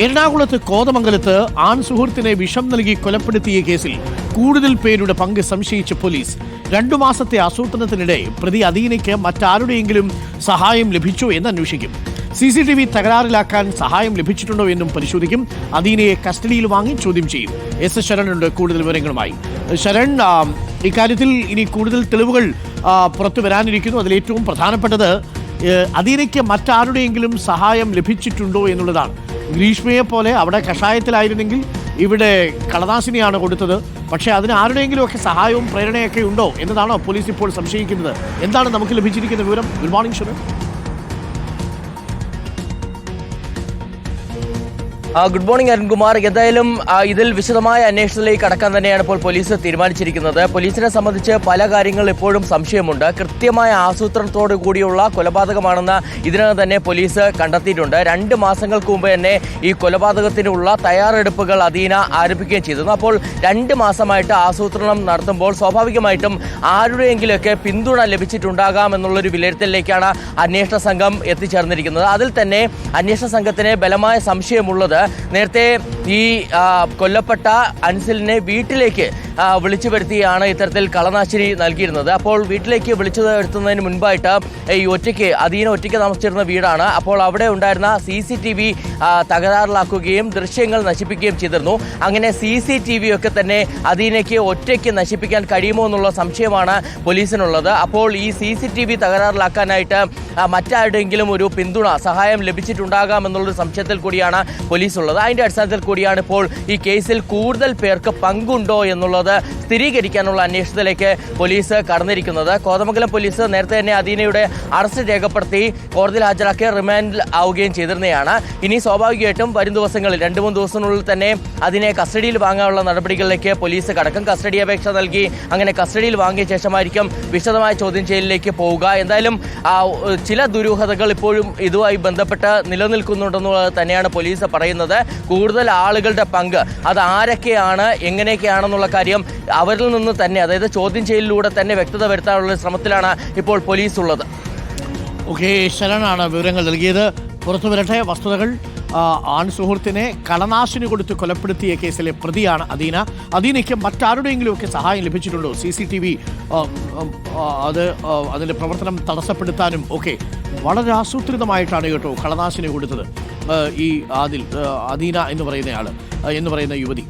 എറണാകുളത്ത് കോതമംഗലത്ത് ആൺ സുഹൃത്തിനെ വിഷം നൽകി കൊലപ്പെടുത്തിയ കേസിൽ കൂടുതൽ പേരുടെ പങ്ക് സംശയിച്ച പോലീസ് 2 മാസത്തെ ആസൂത്രണത്തിനിടെ പ്രതി അദീനയ്ക്ക് മറ്റാരുടെയെങ്കിലും സഹായം ലഭിച്ചോ എന്ന് അന്വേഷിക്കും. CCTV തകരാറിലാക്കാൻ സഹായം ലഭിച്ചിട്ടുണ്ടോ എന്നും പരിശോധിക്കും. അദീനയെ കസ്റ്റഡിയിൽ വാങ്ങി ചോദ്യം ചെയ്യും. എസ് ശരൺ ഉണ്ട് കൂടുതൽ വിവരങ്ങളുമായി. ശരൺ, ഇക്കാര്യത്തിൽ ഇനി കൂടുതൽ തെളിവുകൾ പുറത്തു വരാനിരിക്കുന്നു. അതിലേറ്റവും പ്രധാനപ്പെട്ടത് അദീനയ്ക്ക് മറ്റാരുടെയെങ്കിലും സഹായം ലഭിച്ചിട്ടുണ്ടോ എന്നുള്ളതാണ്. ഗ്രീഷ്മയെ പോലെ അവിടെ കഷായത്തിലായിരുന്നെങ്കിൽ ഇവിടെ കളനാശിനിയാണ് കൊടുത്തത്. പക്ഷേ അതിന് ആരുടെയെങ്കിലുമൊക്കെ സഹായവും പ്രേരണയൊക്കെ ഉണ്ടോ എന്നതാണ് പോലീസ് ഇപ്പോൾ സംശയിക്കുന്നത്. എന്താണ് നമുക്ക് ലഭിച്ചിരിക്കുന്ന വിവരം? Good morning Sharan. Good morning Arunkumar. എന്തായാലും ഇതിൽ വിശദമായ അന്വേഷണത്തിലേക്ക് കടക്കാൻ തന്നെയാണ് ഇപ്പോൾ പോലീസ് തീരുമാനിച്ചിരിക്കുന്നത്. പോലീസിനെ സംബന്ധിച്ച് പല കാര്യങ്ങളിൽ ഇപ്പോഴും സംശയമുണ്ട്. കൃത്യമായ ആസൂത്രണത്തോടു കൂടിയുള്ള കൊലപാതകമാണെന്ന് ഇതിനകം തന്നെ പോലീസ് കണ്ടെത്തിയിട്ടുണ്ട്. 2 മാസങ്ങൾക്ക് മുമ്പ് തന്നെ ഈ കൊലപാതകത്തിനുള്ള തയ്യാറെടുപ്പുകൾ അദീന ആരംഭിക്കുകയും ചെയ്തിരുന്നു. അപ്പോൾ 2 മാസമായിട്ട് ആസൂത്രണം നടത്തുമ്പോൾ സ്വാഭാവികമായിട്ടും ആരുടെയെങ്കിലുമൊക്കെ പിന്തുണ ലഭിച്ചിട്ടുണ്ടാകാം എന്നുള്ളൊരു വിലയിരുത്തലിലേക്കാണ് അന്വേഷണ സംഘം എത്തിച്ചേർന്നിരിക്കുന്നത്. അതിൽ തന്നെ അന്വേഷണ സംഘത്തിന് ബലമായ സംശയമുള്ളത് നേരത്തെ ഈ കൊല്ലപ്പെട്ട അൻസിലിനെ വീട്ടിലേക്ക് വിളിച്ചു വരുത്തിയാണ് ഇത്തരത്തിൽ കളനാശിനി നൽകിയിരുന്നത്. അപ്പോൾ വീട്ടിലേക്ക് വിളിച്ചു വരുത്തുന്നതിന് മുൻപായിട്ട് ഈ അദീന ഒറ്റയ്ക്ക് താമസിച്ചിരുന്ന വീടാണ്. അപ്പോൾ അവിടെ ഉണ്ടായിരുന്ന CCTV തകരാറിലാക്കുകയും ദൃശ്യങ്ങൾ നശിപ്പിക്കുകയും ചെയ്തിരുന്നു. അങ്ങനെ CCTV ഒക്കെ തന്നെ അദീനയ്ക്ക് ഒറ്റയ്ക്ക് നശിപ്പിക്കാൻ കഴിയുമോ എന്നുള്ള സംശയമാണ് പോലീസിനുള്ളത്. അപ്പോൾ ഈ CCTV തകരാറിലാക്കാനായിട്ട് മറ്റാരുടെയെങ്കിലും ഒരു പിന്തുണ സഹായം ലഭിച്ചിട്ടുണ്ടാകാം എന്നുള്ളൊരു സംശയത്തിൽ കൂടിയാണ് പോലീസ് ഉള്ളത്. അതിൻ്റെ അടിസ്ഥാനത്തിൽ കൂടിയാണ് ഇപ്പോൾ ഈ കേസിൽ കൂടുതൽ പേർക്ക് പങ്കുണ്ടോ എന്നുള്ളത് സ്ഥിരീകരിക്കാനുള്ള അന്വേഷണത്തിലേക്ക് പോലീസ് കടന്നിരിക്കുന്നത്. കോതമംഗലം പോലീസ് നേരത്തെ തന്നെ അദീനയുടെ അറസ്റ്റ് രേഖപ്പെടുത്തി കോടതിയിൽ ഹാജരാക്കി റിമാൻഡിൽ ആവുകയും ചെയ്തിരുന്നതാണ്. ഇനി സ്വാഭാവികമായിട്ടും വരും ദിവസങ്ങളിൽ 2-3 ദിവസത്തിനുള്ളിൽ തന്നെ അതിനെ കസ്റ്റഡിയിൽ വാങ്ങാനുള്ള നടപടികളിലേക്ക് പോലീസ് കടക്കും. കസ്റ്റഡി അപേക്ഷ നൽകി അങ്ങനെ കസ്റ്റഡിയിൽ വാങ്ങിയ ശേഷമായിരിക്കും വിശദമായ ചോദ്യം ചെയ്യലിലേക്ക് പോവുക. എന്തായാലും ചില ദുരൂഹതകൾ ഇപ്പോഴും ഇതുമായി ബന്ധപ്പെട്ട് നിലനിൽക്കുന്നുണ്ടെന്നുള്ളത് തന്നെയാണ് പോലീസ് പറയുന്നത്. കൂടുതൽ ആളുകളുടെ പങ്ക് അത് ആരൊക്കെയാണ്, എങ്ങനെയൊക്കെയാണെന്നുള്ള കാര്യം അവരിൽ നിന്ന് തന്നെ, അതായത് ചോദ്യം ചെയ്യലിലൂടെ തന്നെ വ്യക്തത വരുത്താനുള്ള ശ്രമത്തിലാണ് ഇപ്പോൾ പോലീസ് ഉള്ളത്. ഓക്കെ, ശരണാണ് വിവരങ്ങൾ നൽകിയത്. പുറത്തു വരട്ടെ വസ്തുതകൾ. ആൺ സുഹൃത്തിനെ കളനാശിനി കൊടുത്ത് കൊലപ്പെടുത്തിയ കേസിലെ പ്രതിയാണ് അദീന. അദീനയ്ക്ക് മറ്റാരുടെയെങ്കിലുമൊക്കെ സഹായം ലഭിച്ചിട്ടുണ്ടോ? CCTV അതിൻ്റെ പ്രവർത്തനം തടസ്സപ്പെടുത്താനും ഒക്കെ വളരെ ആസൂത്രിതമായിട്ടാണ് കേട്ടോ കളനാശിനി കൊടുത്തത് ഈ അദീന എന്ന് പറയുന്ന യുവതി.